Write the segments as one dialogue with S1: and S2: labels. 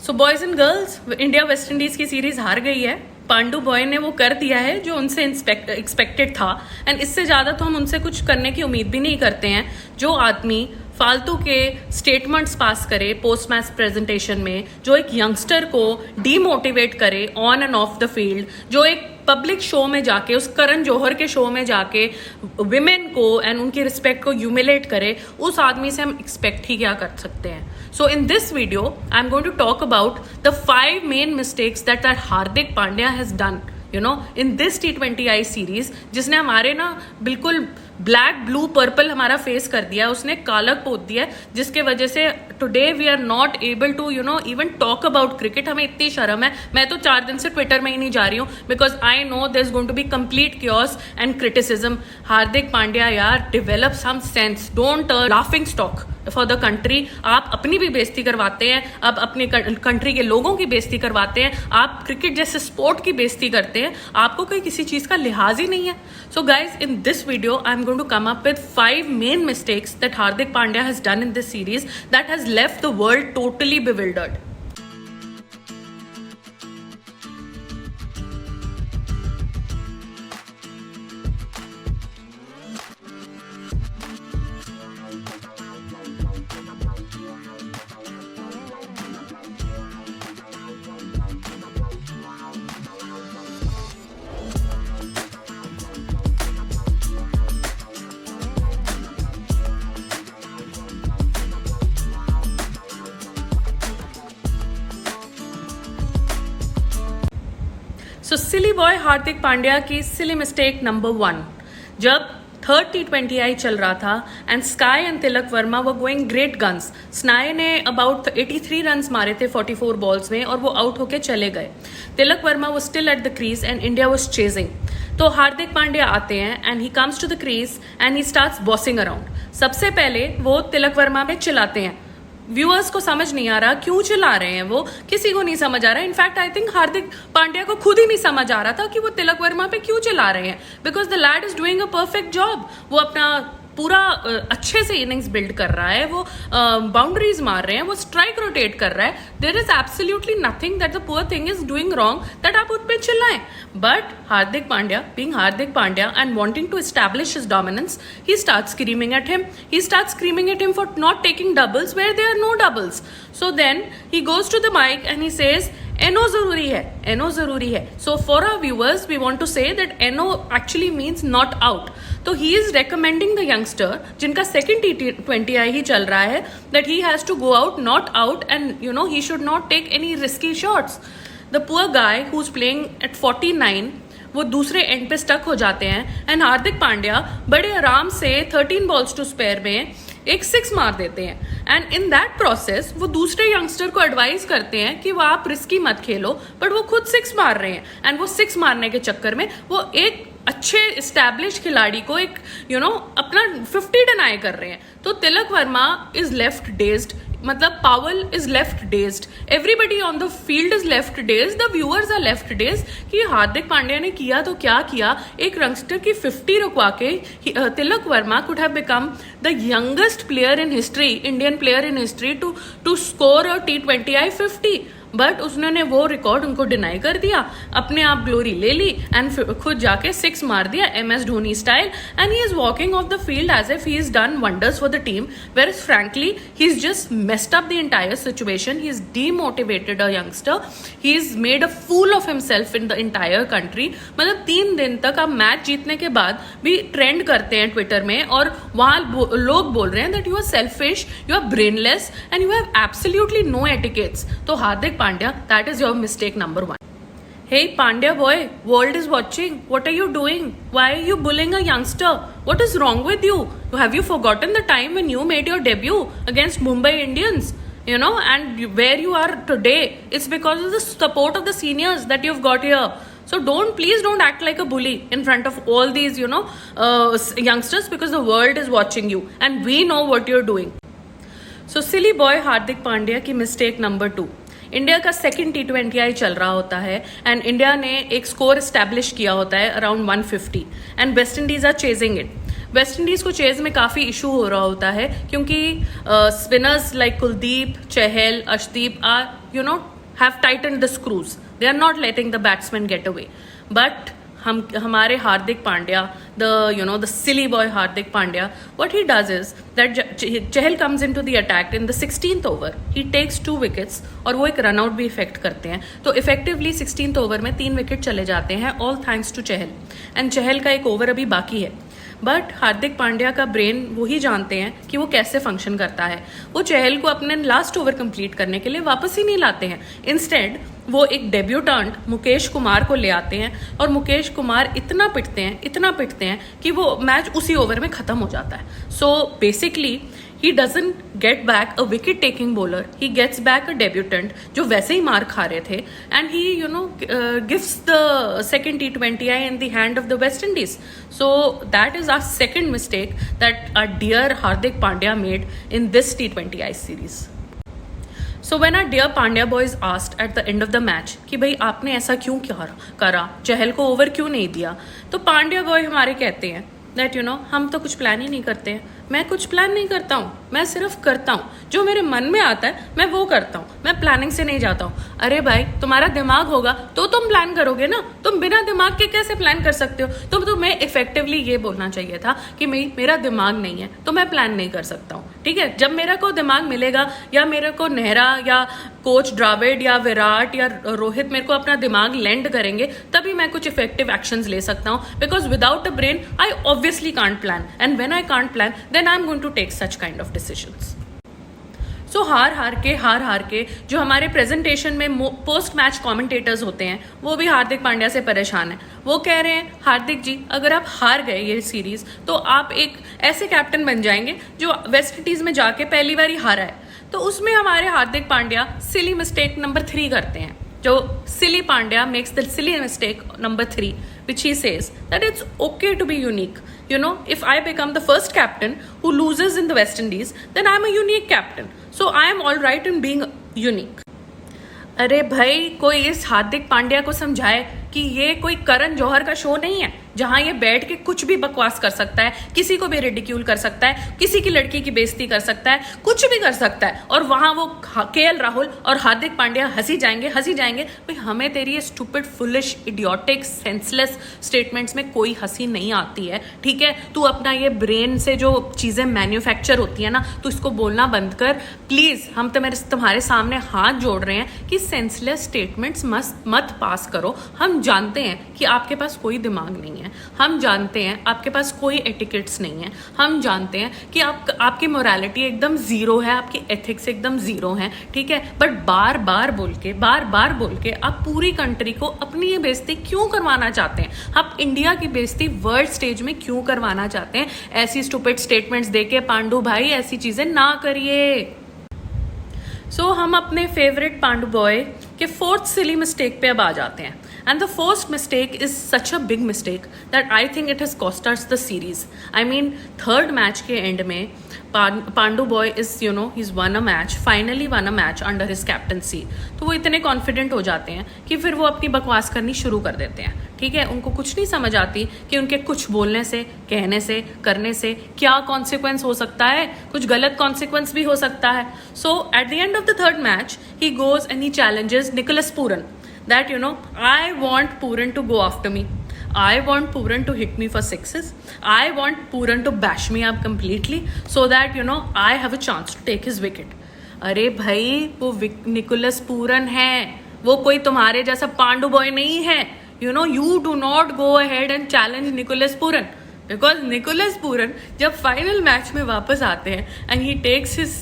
S1: So boys and girls, India West Indies की series हार गई है। पांडु बॉय ने वो कर दिया है जो उनसे एक्सपेक्टेड था, एंड इससे ज्यादा तो हम उनसे कुछ करने की उम्मीद भी नहीं करते हैं। जो आदमी फालतू के स्टेटमेंट्स पास करे पोस्ट मैच प्रेजेंटेशन में, जो एक यंगस्टर को डीमोटिवेट करे on end of the field, जो एक पब्लिक शो में जाके, उस करण जौहर के शो में जाके विमेन को एंड उनकी रिस्पेक्ट को ह्यूमिलेट करे, उस आदमी से हम एक्सपेक्ट ही क्या कर सकते हैं। So in this video I am going to talk about the 5 main mistakes that Hardik Pandya has done in this T20I series, जिसने हमारे ना बिल्कुल ब्लैक ब्लू पर्पल हमारा फेस कर दिया, उसने कालक पोत दिया, जिसके वजह से today we are not able to even talk about cricket. हमें इतनी शर्म है, मैं तो 4 दिन से ट्विटर में ही नहीं जा रही हूँ, because I know there is going to be complete chaos and criticism. Hardik Pandya यार, develop some sense, don't laughing stock for the country. आप अपनी भी बेइज्जती करवाते हैं, आप अपने कंट्री के लोगों की बेइज्जती करवाते हैं, आप क्रिकेट जैसे स्पोर्ट की बेइज्जती करते हैं, आपको कोई किसी चीज का लिहाज ही नहीं है। So guys, in this video I am going to come up with 5 main mistakes that Hardik Pandya has done in this series that has left the world totally bewildered. So silly boy Hardik Pandya की silly mistake number 1, जब 3rd T20I चल रहा था and Sky and Tilak Varma were going great guns. स्नाय ने about 83 runs मारे थे 44 balls में और वो आउट होके चले गए। तिलक वर्मा वो still at the crease and India was chasing. तो हार्दिक पांड्या आते हैं and he comes to the crease and he starts bossing around. सबसे पहले वो तिलक वर्मा पे चिल्लाते हैं। व्यूअर्स को समझ नहीं आ रहा क्यों चिल्ला रहे हैं, वो किसी को नहीं समझ आ रहा। In fact I think Hardik Pandya को खुद ही नहीं समझ आ रहा था कि वो तिलक वर्मा पे क्यों चिल्ला रहे हैं, because the lad is doing a perfect job. वो अपना पूरा अच्छे से इनिंग्स बिल्ड कर रहा है, वो बाउंड्रीज मार रहे हैं, वो स्ट्राइक रोटेट कर रहा है। There is absolutely nothing that the poor thing is doing wrong that आप उस पे चिल्लाएं। But Hardik Pandya, being Hardik Pandya and wanting to establish his dominance, he starts screaming at him. He starts screaming at him for not taking doubles where there are no doubles. So then he goes to the mic and he says, NO जरूरी है, NO जरूरी है। So for our viewers, we want to say that NO actually means not out. तो he is recommending the youngster, जिनका 2nd T20I ही चल रहा है, that he has to go out, not out, and he should not take any risky shots. The poor guy who's playing at 49, वो दूसरे and पे stuck हो जाते हैं एंड हार्दिक पांड्या बड़े आराम से 13 बॉल्स टू स्पेयर में एक 6 मार देते हैं। एंड इन दैट प्रोसेस वो दूसरे यंगस्टर को एडवाइस करते हैं कि वो आप रिस्की मत खेलो, बट वो खुद 6 मार रहे हैं एंड वो 6 मारने के चक्कर में वो एक अच्छे एस्टैब्लिश खिलाड़ी को एक अपना 50 डिनाई कर रहे हैं। तो Tilak Varma is left dazed, मतलब Powell is left dazed, everybody on the field is left dazed, the viewers are left dazed कि हार्दिक पांड्या ने किया तो क्या किया। एक यंगस्टर की 50 रुकवा के Tilak Varma could have become the youngest player in history, Indian player in history to score a T20I 50। But उसने वो रिकॉर्ड उनको डिनाई कर दिया, अपने आप ग्लोरी ले ली एंड खुद जाके 6 मार दिया MS Dhoni style, and he is walking off the field as if he is done wonders for the team, whereas frankly he is just messed up the entire situation. He is demotivated a youngster, he is made a fool of himself in the entire country. मतलब 3 दिन तक आप match जीतने के बाद भी trend करते हैं ट्विटर में और वहां लोग बोल रहे हैं that you are selfish, you are brainless and you have absolutely no etiquettes. तो Hardik Pandya, that is your mistake number 1. Hey Pandya boy, world is watching. What are you doing? Why are you bullying a youngster? What is wrong with you? Have you forgotten the time when you made your debut against Mumbai Indians? And where you are today, it's because of the support of the seniors that you've got here. So please don't act like a bully in front of all these, youngsters, because the world is watching you and we know what you're doing. So silly boy Hardik Pandya की mistake number 2. India का 2nd T20I चल रहा होता है and India ने एक score establish किया होता है around 150 and West Indies are chasing it. West Indies को चेज में काफी इशू हो रहा होता है क्योंकि spinners like Kuldeep, Chahal, Arshdeep are have tightened the screws. They are not letting the batsmen get away. But हमारे Hardik Pandya, the silly boy Hardik Pandya, what he does is that Chahal comes into the attack in the 16th over. He takes 2 wickets और वो एक run out भी effect करते हैं. तो effectively 16th over में 3 wicket चले जाते हैं, all thanks to Chahal. And Chahal का एक ओवर अभी बाकी है. बट हार्दिक पांड्या का ब्रेन वही जानते हैं कि वो कैसे फंक्शन करता है. वो चहल को अपने लास्ट ओवर कंप्लीट करने के लिए वापस ही नहीं लाते हैं. इंस्टेड वो एक डेब्यूटेंट मुकेश कुमार को ले आते हैं और मुकेश कुमार इतना पिटते हैं कि वो मैच उसी ओवर में खत्म हो जाता है. So basically he doesn't get back a wicket taking bowler, he gets back a debutant जो वैसे ही मार खा रहे थे, and he gives the second T20I in the hand of the West Indies. So that is our second mistake that our dear Hardik Pandya made in this T20I series. So when our dear Pandya boys asked at the end of the match कि भाई आपने ऐसा क्यों करा, चहल को over क्यों नहीं दिया, तो पांड्या बॉय हमारे कहते हैं that हम तो कुछ प्लान ही नहीं करते हैं. मैं कुछ प्लान नहीं करता हूँ, मैं सिर्फ करता हूँ. जो मेरे मन में आता है मैं वो करता हूँ, मैं प्लानिंग से नहीं जाता हूँ. अरे भाई तुम्हारा दिमाग होगा तो तुम प्लान करोगे ना, तुम बिना दिमाग के कैसे प्लान कर सकते हो. तो तुम्हें इफेक्टिवली ये बोलना चाहिए था कि मेरा दिमाग नहीं है तो मैं प्लान नहीं कर सकता हूँ. ठीक है, जब मेरे को दिमाग मिलेगा या मेरे को नेहरा या कोच द्राविड या विराट या रोहित मेरे को अपना दिमाग लेंड करेंगे तभी मैं कुछ इफेक्टिव एक्शंस ले सकता हूँ. Because without a brain I obviously can't plan, and when I can't plan then I'm going to take such kind of decisions. So हार हार के जो हमारे प्रेजेंटेशन में पोस्ट मैच कमेंटेटर्स होते हैं वो भी हार्दिक पांड्या से परेशान है. वो कह रहे हैं हार्दिक जी अगर आप हार गए ये सीरीज तो आप एक ऐसे कैप्टन बन जाएंगे जो वेस्ट इंडीज में जाके पहली बार ही हारा है. तो उसमें हमारे Hardik Pandya silly mistake number 3 करते हैं. जो सिली Pandya makes the silly mistake number 3 which he says that it's okay to be unique. If I become the first captain who loses in the West Indies, then I'm a unique captain. So I am all right in being unique. अरे भाई कोई इस हार्दिक पांड्या को समझाए कि ये कोई करण जौहर का शो नहीं है जहां ये बैठ के कुछ भी बकवास कर सकता है, किसी को भी रिडिक्यूल कर सकता है, किसी की लड़की की बेइज्जती कर सकता है, कुछ भी कर सकता है. और वहां वो केएल राहुल और हार्दिक पांड्या हंसी जाएंगे. भाई हमें तेरी ये stupid, foolish, idiotic, senseless statements में कोई हंसी नहीं आती है. ठीक है, तू अपना ये ब्रेन से जो चीजें मैन्युफैक्चर होती है ना, तो इसको बोलना बंद कर प्लीज. हम तुम्हारे सामने हाथ जोड़ रहे हैं कि सेंसलेस स्टेटमेंट्स मत पास करो. हम जानते हैं कि आपके पास कोई दिमाग नहीं है, हम जानते हैं आपके पास कोई एटिकेट्स नहीं है, हम जानते हैं कि आपकी मोरालिटी एकदम जीरो है, आपकी एथिक्स एकदम जीरो है. ठीक है, बट बार बार बोल के आप पूरी कंट्री को अपनी ये बेइज्जती क्यों करवाना चाहते हैं? आप इंडिया की बेइज्जती वर्ल्ड स्टेज में क्यों करवाना चाहते हैं? ऐसी स्टूपिड स्टेटमेंट्स देके पांडु भाई ऐसी चीजें ना करिए. सो हम अपने फेवरेट पांडु बॉय के 4th सिली मिस्टेक पे अब आ जाते हैं. And the first mistake is such a big mistake that I think it has cost us the series. I mean, 3rd match के end में Pandu boy is, he's won a match, finally won a match under his captaincy. तो वो इतने confident हो जाते हैं कि फिर वो अपनी बकवास करनी शुरू कर देते हैं. ठीक है, उनको कुछ नहीं समझ आती कि उनके कुछ बोलने से, कहने से, करने से क्या consequence हो सकता है. कुछ गलत consequence भी हो सकता है. So at the end of the 3rd match, he goes and he challenges Nicholas Pooran. That I want Pooran to go after me. I want Pooran to hit me for 6s. I want Pooran to bash me up completely so that I have a chance to take his wicket. अरे भाई वो Nicholas Pooran है, वो कोई तुम्हारे जैसा Pandu boy नहीं है. You do not go ahead and challenge Nicholas Pooran. Because Nicholas Pooran जब फाइनल मैच में वापस आते हैं and he takes his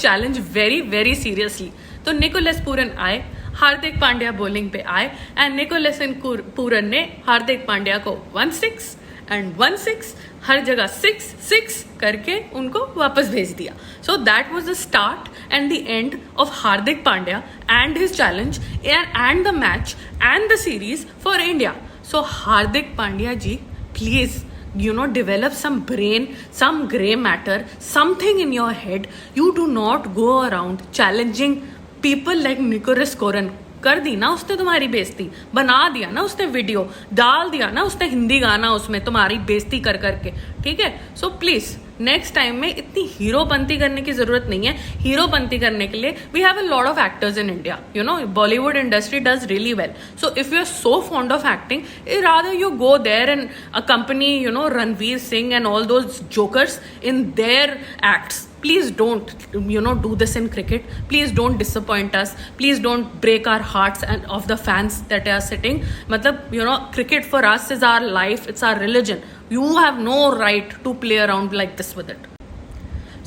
S1: challenge very very seriously. तो निकोलस पूरन आए, हार्दिक पांड्या बॉलिंग पे आए एंड निकोलस पूरन ने हार्दिक पांड्या को 1-6 एंड 1-6 हर जगह 6-6 करके उनको वापस भेज दिया. So that was the start and the end of Hardik Pandya and his challenge and the match and the series for India. So Hardik Pandya ji please develop some brain, some gray matter, something in your head. You do not go around challenging people like Nicholas Pooran. कर दी ना उसने तुम्हारी बेइज्जती, बना दिया ना उसने video, डाल दिया ना उसने हिंदी गाना उसमें तुम्हारी बेइज्जती कर करके, ठीक है। सो प्लीज नेक्स्ट टाइम में इतनी हीरोपंती करने की जरूरत नहीं है। हीरोपंती करने के लिए we have a lot of actors in India, you know, Bollywood industry does really well. So if you are so fond of acting, rather you go there and accompany, you know, Ranveer Singh and all those jokers in their acts. Please don't, you know, do this in cricket. Please don't disappoint us. Please don't break our hearts and of the fans that are sitting. Matlab, you know, cricket for us is our life. It's our religion. You have no right to play around like this with it.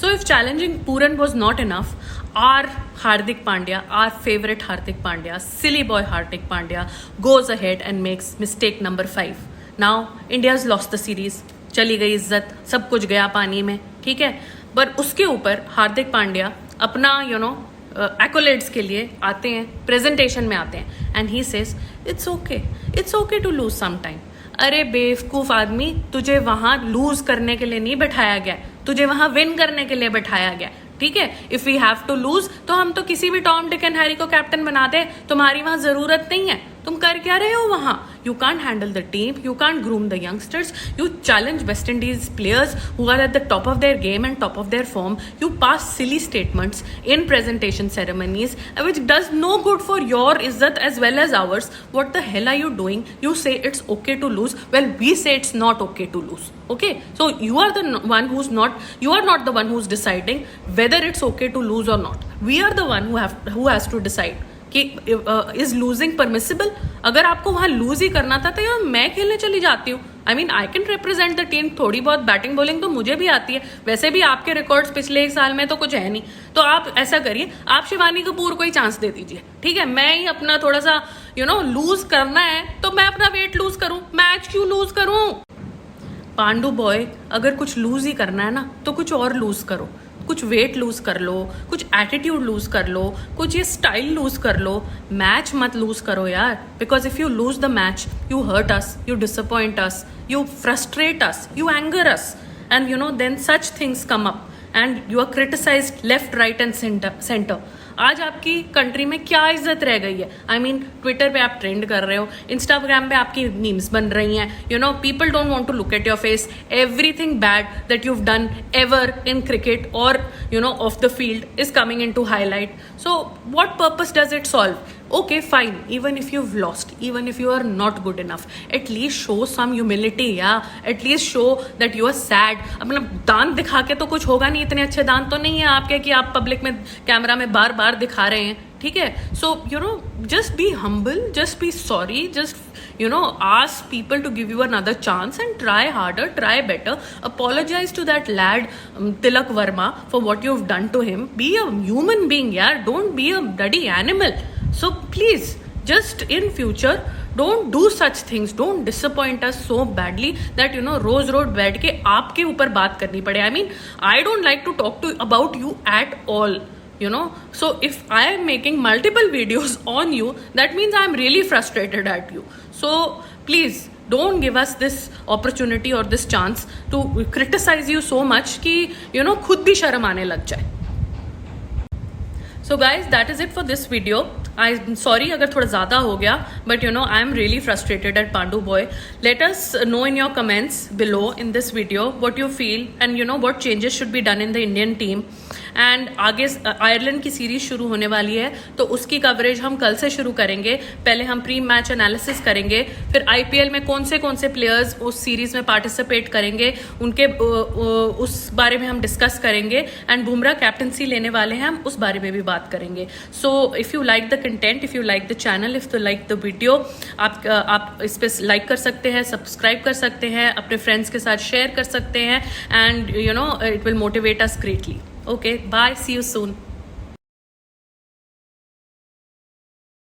S1: So if challenging Pooran was not enough, our Hardik Pandya, our favorite Hardik Pandya, silly boy Hardik Pandya, goes ahead and makes mistake number 5. Now India's lost the series. चली गई इज्जत, सब कुछ गया पानी में, ठीक है। पर उसके ऊपर हार्दिक पांड्या अपना यू नो एक्कोलेड्स के लिए आते हैं, प्रेजेंटेशन में आते हैं, and he says it's okay to lose some time. अरे बेवकूफ आदमी, तुझे वहां लूज करने के लिए नहीं बैठाया गया, तुझे वहां विन करने के लिए बैठाया गया, ठीक है। If we have to lose तो हम तो किसी भी टॉम डिक एंड हैरी को कैप्टन बना दे, तुम्हारी वहां जरूरत नहीं है। तुम कर क्या रहे हो वहां? You can't handle the team, you can't groom the youngsters, you challenge West Indies players who are at the top of their game and top of their form, you pass silly statements in presentation ceremonies which does no good for your izzat as well as ours. What the hell are you doing? You say it's okay to lose, well we say it's not okay to lose, okay? So you are the one who's not, you are not the one who's deciding whether it's okay to lose or not. We are the one who has to decide कि is losing permissible. अगर आपको वहां loose ही करना था तो यार मैं खेलने चली जाती हूँ। I mean I can represent the team, थोड़ी बहुत बैटिंग बॉलिंग तो मुझे भी आती है, वैसे भी आपके रिकॉर्ड्स पिछले 1 साल में तो कुछ है नहीं। तो आप ऐसा करिए, आप शिवानी कपूर को ही चांस दे दीजिए, ठीक है। मैं ही अपना थोड़ा सा यू नो लूज करना है तो मैं अपना वेट लूज करूं, मैच क्यों लूज करूं? पांडु बॉय, अगर कुछ लूज ही करना है ना तो कुछ और लूज करो, कुछ वेट लूज कर लो, कुछ एटीट्यूड लूज कर लो, कुछ ये स्टाइल लूज कर लो, मैच मत लूज करो यार। Because if you lose the match, you hurt us, you disappoint us, you frustrate us, you anger us, and you know then such things come up and you are criticized left, right and center. आज आपकी country में क्या इज्जत रह गई है? I mean Twitter पे आप ट्रेंड कर रहे हो, इंस्टाग्राम पे आपकी मीम्स बन रही हैं, you know people don't want to look at your face. Everything bad that you have done ever in cricket और you know off the field is coming into highlight. So what purpose does it solve? Okay, fine, even if you've lost, even if you are not good enough, at least show some humility, yeah, at least show that you are sad. अपना दांत दिखा के तो कुछ होगा नहीं, इतने अच्छे दांत तो नहीं है आपके कि आप पब्लिक में कैमरा में बार बार दिखा रहे हैं, ठीक है। So you know just be humble, just be sorry, just you know ask people to give you another chance and try harder, try better. Apologize to that lad Tilak Verma for what you've done to him. Be a human being, yeah, don't be a bloody animal. So please, just in future, don't do such things. Don't disappoint us so badly that you know रोज बैठ के आपके ऊपर बात करनी पड़े. I mean, I don't like to talk to about you at all. You know, so if I am making multiple videos on you, that means I am really frustrated at you. So please don't give us this opportunity or this chance to criticize you so much कि you know खुद भी शर्म आने लग जाए. So guys, that is it for this video. I'm sorry अगर थोड़ा ज़्यादा हो गया, but you know I am really frustrated at Pandu boy. Let us know in your comments below in this video what you feel and you know what changes should be done in the Indian team. And आगे Ireland की series शुरू होने वाली है तो उसकी coverage हम कल से शुरू करेंगे. पहले हम प्री मैच एनालिसिस करेंगे, फिर आईपीएल में कौन से प्लेयर्स उस सीरीज में पार्टिसिपेट करेंगे उनके उस बारे में हम डिस्कस करेंगे. एंड बुमराह कैप्टनसी लेने वाले हैं, हम उस बारे में भी बात करेंगे. So if you like the content, if you like the channel, if you like the video, आप इस पर लाइक कर सकते हैं, सब्सक्राइब कर सकते हैं, अपने फ्रेंड्स के साथ शेयर कर सकते हैं. And you know it will motivate us greatly. Okay, bye, see you soon.